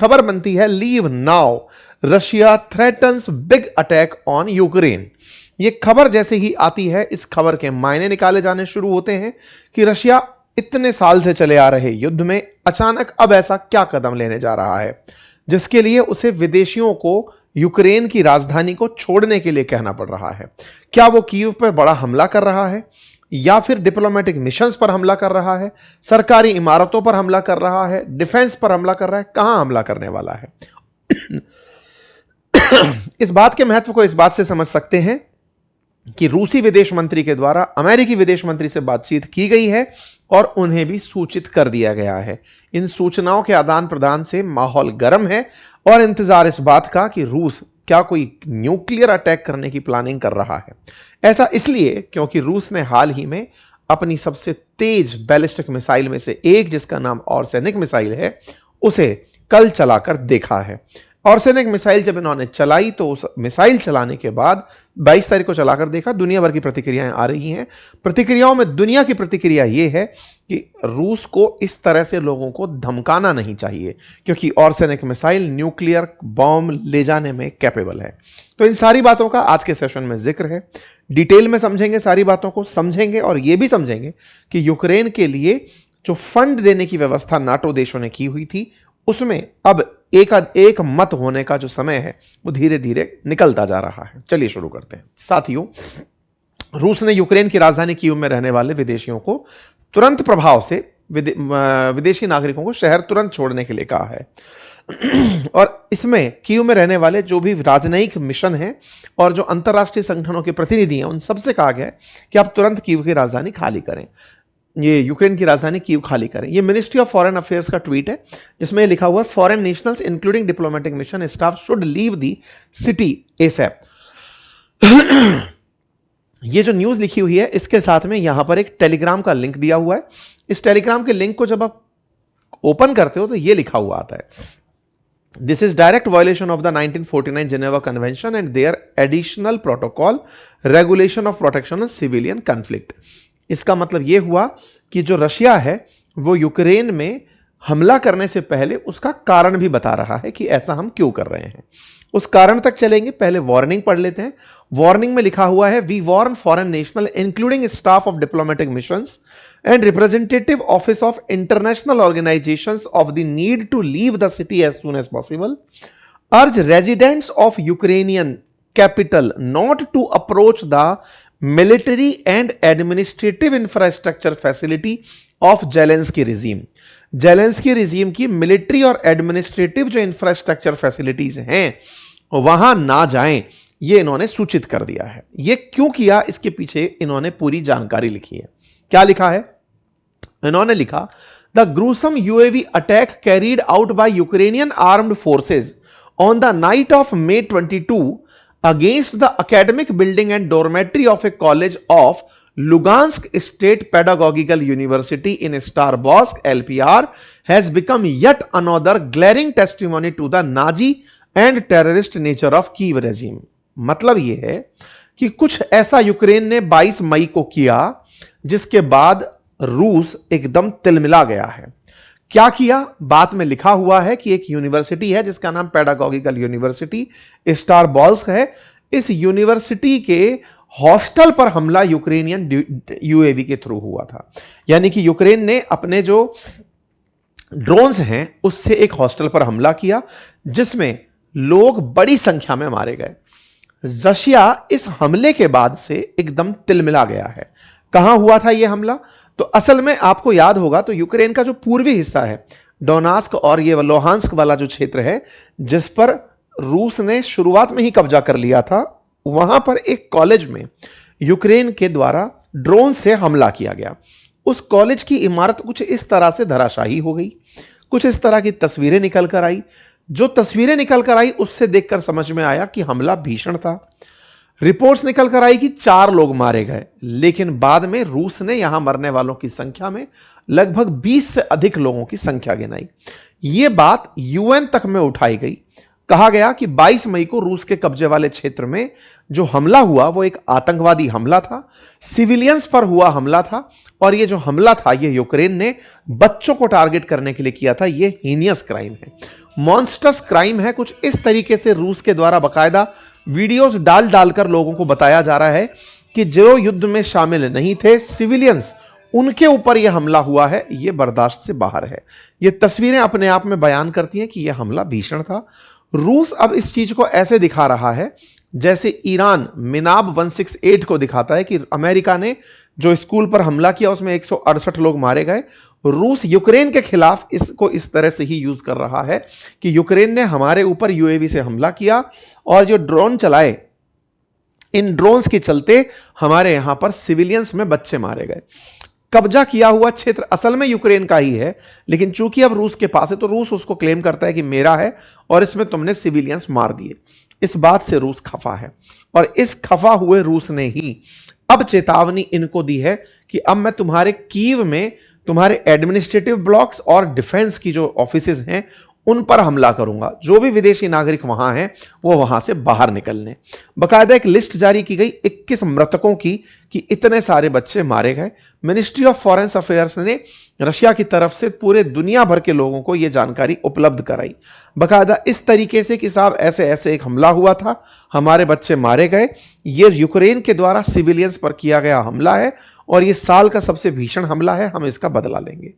खबर बनती है leave now, Russia threatens big attack on Ukraine. यह खबर जैसे ही आती है, इस खबर के मायने निकाले जाने शुरू होते हैं कि रशिया इतने साल से चले आ रहे युद्ध में अचानक अब ऐसा क्या कदम लेने जा रहा है जिसके लिए उसे विदेशियों को यूक्रेन की राजधानी को छोड़ने के लिए कहना पड़ रहा है। क्या वो कीव पर बड़ा हमला कर रहा है, या फिर डिप्लोमेटिक मिशंस पर हमला कर रहा है, सरकारी इमारतों पर हमला कर रहा है, डिफेंस पर हमला कर रहा है, कहां हमला करने वाला है? इस बात के महत्व को इस बात से समझ सकते हैं कि रूसी विदेश मंत्री के द्वारा अमेरिकी विदेश मंत्री से बातचीत की गई है और उन्हें भी सूचित कर दिया गया है। इन सूचनाओं के आदान प्रदान से माहौल गर्म है और इंतजार इस बात का कि रूस क्या कोई न्यूक्लियर अटैक करने की प्लानिंग कर रहा है। ऐसा इसलिए क्योंकि रूस ने हाल ही में अपनी सबसे तेज बैलिस्टिक मिसाइल में से एक, जिसका नाम ऑर्सेनिक मिसाइल है, उसे कल चलाकर देखा है। ऑर्सेनिक मिसाइल जब इन्होंने चलाई तो उस मिसाइल चलाने के बाद 22 तारीख को चलाकर देखा, दुनिया भर की प्रतिक्रियाएं आ रही हैं। प्रतिक्रियाओं में दुनिया की प्रतिक्रिया यह है कि रूस को इस तरह से लोगों को धमकाना नहीं चाहिए, क्योंकि ऑर्सेनिक मिसाइल न्यूक्लियर बॉम्ब ले जाने में कैपेबल है। तो इन सारी बातों का आज के सेशन में जिक्र है। डिटेल में समझेंगे, सारी बातों को समझेंगे और यह भी समझेंगे कि यूक्रेन के लिए जो फंड देने की व्यवस्था नाटो देशों ने की हुई थी, उसमें अब एक मत होने का जो समय है वो धीरे धीरे निकलता जा रहा है। चलिए शुरू करते हैं। साथियों, रूस ने यूक्रेन की राजधानी कीव में रहने वाले विदेशियों को तुरंत प्रभाव से विदेशी नागरिकों को शहर तुरंत छोड़ने के लिए कहा है। और इसमें कीव में रहने वाले जो भी राजनयिक मिशन हैं और जो अंतर्राष्ट्रीय संगठनों के प्रतिनिधि हैं, उन सबसे कहा गया है कि आप तुरंत कीव की राजधानी खाली करें, ये यूक्रेन की राजधानी कीव खाली करें। ये मिनिस्ट्री ऑफ फॉरेन अफेयर्स का ट्वीट है जिसमें लिखा हुआ है, foreign nationals including diplomatic mission staff should leave the city ASAP. ये जो न्यूज लिखी हुई है, इसके साथ में यहां पर एक टेलीग्राम का लिंक दिया हुआ है। इस टेलीग्राम के लिंक को जब आप ओपन करते हो तो ये लिखा हुआ आता है, this is direct violation of the 1949 Geneva convention and their additional protocol regulation of protection of civilian conflict. इसका मतलब यह हुआ कि जो रशिया है वो यूक्रेन में हमला करने से पहले उसका कारण भी बता रहा है कि ऐसा हम क्यों कर रहे हैं। उस कारण तक चलेंगे, पहले वार्निंग पढ़ लेते हैं। वार्निंग में लिखा हुआ है, we warn foreign national including staff of diplomatic missions and representative office of international organisations of the need to leave the city as soon as possible, urge residents of Ukrainian capital not to approach the military and administrative infrastructure facility of Zelensky regime. Zelensky regime की military और administrative जो infrastructure facilities हैं वहां ना जाएं, ये इन्होंने सूचित कर दिया है। ये क्यों किया, इसके पीछे इन्होंने पूरी जानकारी लिखी है। क्या लिखा है? इन्होंने लिखा, the gruesome UAV attack carried out by Ukrainian armed forces on the night of May 22 against the academic building and dormitory of a college of Lugansk State Pedagogical University in Starborsk, LPR, has become yet another glaring testimony to the Nazi and terrorist nature of Kiev regime. मतलब यह है कि कुछ ऐसा Ukraine ने 22 मई को किया जिसके बाद रूस एकदम तिलमिला गया है। क्या किया? बात में लिखा हुआ है कि एक यूनिवर्सिटी है जिसका नाम पेडागोगिकल यूनिवर्सिटी स्टारबॉल्स्क है। इस यूनिवर्सिटी के हॉस्टल पर हमला यूक्रेनियन यूएवी के थ्रू हुआ था। यानी कि यूक्रेन ने अपने जो ड्रोन्स हैं उससे एक हॉस्टल पर हमला किया जिसमें लोग बड़ी संख्या में मारे गए। रशिया इस हमले के बाद से एकदम तिलमिला गया है। कहां हुआ था यह हमला? तो असल में आपको याद होगा तो यूक्रेन का जो पूर्वी हिस्सा है, डोनास्क और ये लोहांस्क वाला जो क्षेत्र है जिस पर रूस ने शुरुआत में ही कब्जा कर लिया था, वहां पर एक कॉलेज में यूक्रेन के द्वारा ड्रोन से हमला किया गया। उस कॉलेज की इमारत कुछ इस तरह से धराशायी हो गई। कुछ इस तरह की तस्वीरें निकल कर आई। जो तस्वीरें निकल कर आई उससे देखकर समझ में आया कि हमला भीषण था। रिपोर्ट्स निकल कर आई कि 4 लोग मारे गए, लेकिन बाद में रूस ने यहां मरने वालों की संख्या में लगभग 20 से अधिक लोगों की संख्या गिनाई। यह बात यूएन तक में उठाई गई। कहा गया कि 22 मई को रूस के कब्जे वाले क्षेत्र में जो हमला हुआ वो एक आतंकवादी हमला था, सिविलियंस पर हुआ हमला था, और ये जो हमला था ये यूक्रेन ने बच्चों को टारगेट करने के लिए किया था। ये हीनियस क्राइम है, मॉन्स्टर्स क्राइम है। कुछ इस तरीके से रूस के द्वारा बाकायदा वीडियोस डाल डालकर लोगों को बताया जा रहा है कि जो युद्ध में शामिल नहीं थे सिविलियंस, उनके ऊपर यह हमला हुआ है, यह बर्दाश्त से बाहर है। ये तस्वीरें अपने आप में बयान करती हैं कि यह हमला भीषण था। रूस अब इस चीज को ऐसे दिखा रहा है जैसे ईरान मिनाब 168 को दिखाता है कि अमेरिका ने जो स्कूल पर हमला किया उसमें 168 लोग मारे गए। रूस यूक्रेन के खिलाफ इसको इस तरह से ही यूज कर रहा है कि यूक्रेन ने हमारे ऊपर यूएवी से हमला किया और जो ड्रोन चलाए, इन ड्रोन्स के चलते हमारे यहां पर सिविलियंस में बच्चे मारे गए। कब्जा किया हुआ क्षेत्र असल में यूक्रेन का ही है, लेकिन चूंकि अब रूस के पास है तो रूस उसको क्लेम करता है कि मेरा है और इसमें तुमने सिविलियंस मार दिए। इस बात से रूस खफा है और इस खफा हुए रूस ने ही अब चेतावनी इनको दी है कि अब मैं तुम्हारे कीव में तुम्हारे एडमिनिस्ट्रेटिव ब्लॉक्स और डिफेंस की जो ऑफिसेज हैं उन पर हमला करूंगा। जो भी विदेशी नागरिक वहां हैं वो वहां से बाहर निकलने। बकायदा एक लिस्ट जारी की गई 21 मृतकों की कि इतने सारे बच्चे मारे गए। मिनिस्ट्री ऑफ फॉरेन अफेयर्स ने रशिया की तरफ से पूरे दुनिया भर के लोगों को यह जानकारी उपलब्ध कराई, बकायदा इस तरीके से कि साहब ऐसे ऐसे एक हमला हुआ था, हमारे बच्चे मारे गए, ये यूक्रेन के द्वारा सिविलियंस पर किया गया हमला है और ये साल का सबसे भीषण हमला है, हम इसका बदला लेंगे।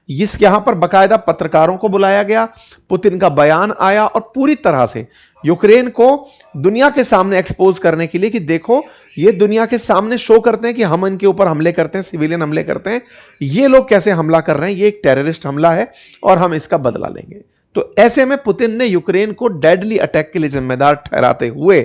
यहां पर बकायदा पत्रकारों को बुलाया गया, पुतिन का बयान आया और पूरी तरह से यूक्रेन को दुनिया के सामने एक्सपोज करने के लिए कि देखो ये दुनिया के सामने शो करते हैं कि हम इनके ऊपर हमले करते हैं, सिविलियन हमले करते हैं, ये लोग कैसे हमला कर रहे हैं, ये एक टेररिस्ट हमला है और हम इसका बदला लेंगे। तो ऐसे में पुतिन ने यूक्रेन को डेडली अटैक के लिए जिम्मेदार ठहराते हुए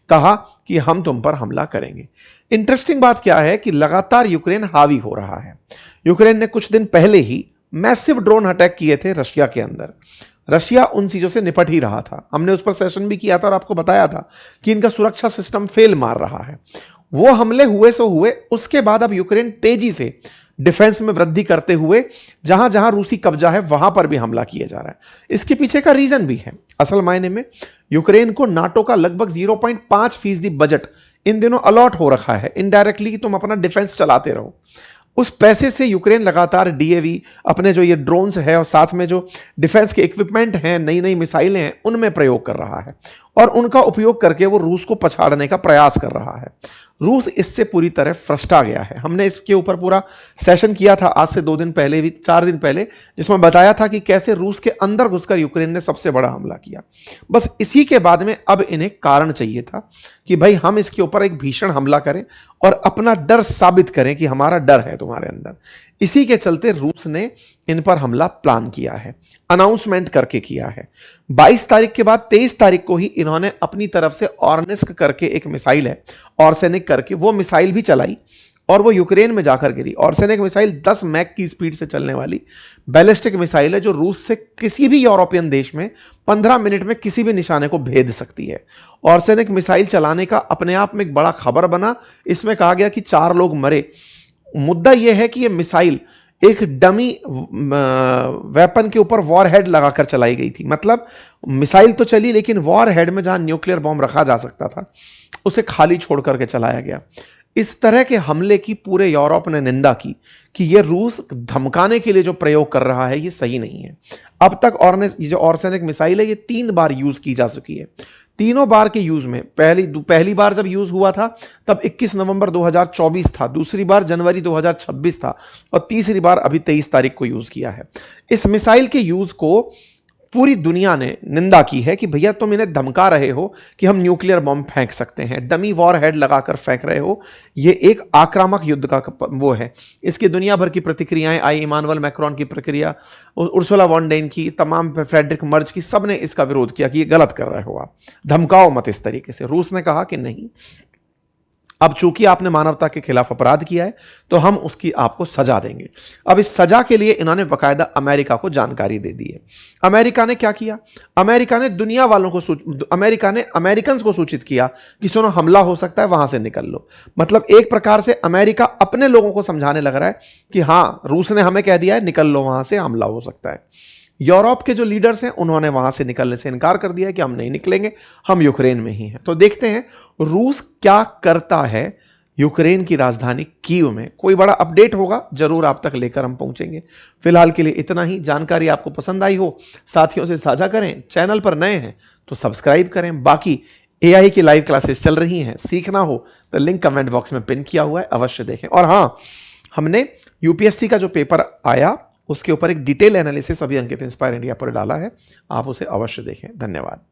कहा कि हम तुम पर हमला करेंगे। इंटरेस्टिंग बात क्या है कि लगातार यूक्रेन हावी हो रहा है। यूक्रेन ने कुछ दिन पहले ही मैसिव ड्रोन अटैक किए थे रशिया के अंदर। रशिया उन चीजों से निपट ही रहा था, हमने उस पर सेशन भी किया था और आपको बताया था कि इनका सुरक्षा सिस्टम फेल मार रहा है। वो हमले हुए सो हुए, उसके बाद अब यूक्रेन तेजी से डिफेंस में वृद्धि करते हुए जहां जहां रूसी कब्जा है वहां पर भी हमला किया जा रहा है। इसके पीछे का रीजन भी है। असल मायने में यूक्रेन को नाटो का लगभग 0.5% बजट इन दिनों अलॉट हो रखा है इनडायरेक्टली कि तुम अपना डिफेंस चलाते रहो। उस पैसे से यूक्रेन लगातार डीएवी, अपने जो ये ड्रोन्स है और साथ में जो डिफेंस के इक्विपमेंट हैं, नई नई मिसाइलें हैं, उनमें प्रयोग कर रहा है और उनका उपयोग करके वो रूस को पछाड़ने का प्रयास कर रहा है। रूस इससे पूरी तरह फ्रस्ट्रा गया है। हमने इसके ऊपर पूरा सेशन किया था आज से 2 दिन पहले भी, 4 दिन पहले, जिसमें बताया था कि कैसे रूस के अंदर घुसकर यूक्रेन ने सबसे बड़ा हमला किया। बस इसी के बाद में अब इन्हें कारण चाहिए था कि भाई हम इसके ऊपर एक भीषण हमला करें और अपना डर साबित करें कि हमारा डर है तुम्हारे अंदर। इसी के चलते रूस ने इन पर हमला प्लान किया है, अनाउंसमेंट करके किया है। 22 तारीख के बाद 23 तारीख को ही इन्होंने अपनी तरफ से ऑर्निस्क करके एक मिसाइल है, ऑर्सेनिक करके, वो मिसाइल भी चलाई और वो यूक्रेन में जाकर गिरी। ऑर्सेनिक मिसाइल 10 मैक की स्पीड से चलने वाली बैलिस्टिक मिसाइल है जो रूस से किसी भी यूरोपियन देश में 15 मिनट में किसी भी निशाने को भेद सकती है। ऑर्सेनिक मिसाइल चलाने का अपने आप में एक बड़ा खबर बना। इसमें कहा गया कि 4 लोग मरे। मुद्दा यह है कि यह मिसाइल एक डमी वेपन के ऊपर वॉरहेड लगाकर चलाई गई थी। मतलब मिसाइल तो चली लेकिन वॉरहेड में जहां न्यूक्लियर बॉम्ब रखा जा सकता था उसे खाली छोड़ करके चलाया गया। इस तरह के हमले की पूरे यूरोप ने निंदा की कि यह रूस धमकाने के लिए जो प्रयोग कर रहा है ये सही नहीं है। अब तक जो ऑर्सेनिक मिसाइल है ये 3 बार यूज की जा चुकी है। तीनों बार के यूज में पहली बार जब यूज हुआ था तब 21 नवंबर 2024 था, दूसरी बार जनवरी 2026 था और तीसरी बार अभी 23 तारीख को यूज किया है। इस मिसाइल के यूज को पूरी दुनिया ने निंदा की है कि भैया तुम इन्हें धमका रहे हो कि हम न्यूक्लियर बॉम्ब फेंक सकते हैं, डमी वॉर हेड लगाकर फेंक रहे हो, ये एक आक्रामक युद्ध का वो है। इसकी दुनिया भर की प्रतिक्रियाएं आई, इमानुएल मैक्रोन की प्रक्रिया, उर्सुला वॉन डेन की, तमाम फ्रेडरिक मर्ज की, सबने इसका विरोध किया कि ये गलत कर रहे हो, आप धमकाओ मत इस तरीके से। रूस ने कहा कि नहीं, अब चूंकि आपने मानवता के खिलाफ अपराध किया है तो हम उसकी आपको सजा देंगे। अब इस सजा के लिए इन्होंने बकायदा अमेरिका को जानकारी दे दी है। अमेरिका ने क्या किया? अमेरिका ने दुनिया वालों को अमेरिकन को सूचित किया कि सुनो हमला हो सकता है, वहां से निकल लो। मतलब एक प्रकार से अमेरिका अपने लोगों को समझाने लग रहा है कि हां रूस ने हमें कह दिया है निकल लो वहां से, हमला हो सकता है। यूरोप के जो लीडर्स हैं उन्होंने वहां से निकलने से इनकार कर दिया है कि हम नहीं निकलेंगे, हम यूक्रेन में ही हैं। तो देखते हैं रूस क्या करता है यूक्रेन की राजधानी कीव में। कोई बड़ा अपडेट होगा जरूर आप तक लेकर हम पहुंचेंगे। फिलहाल के लिए इतना ही। जानकारी आपको पसंद आई हो साथियों से साझा करें। चैनल पर नए हैं तो सब्सक्राइब करें। बाकी एआई की लाइव क्लासेस चल रही हैं, सीखना हो तो लिंक कमेंट बॉक्स में पिन किया हुआ है, अवश्य देखें। और हाँ, हमने यूपीएससी का जो पेपर आया उसके ऊपर एक डिटेल एनालिसिस अभी अंकित इंस्पायर इंडिया पर डाला है, आप उसे अवश्य देखें। धन्यवाद।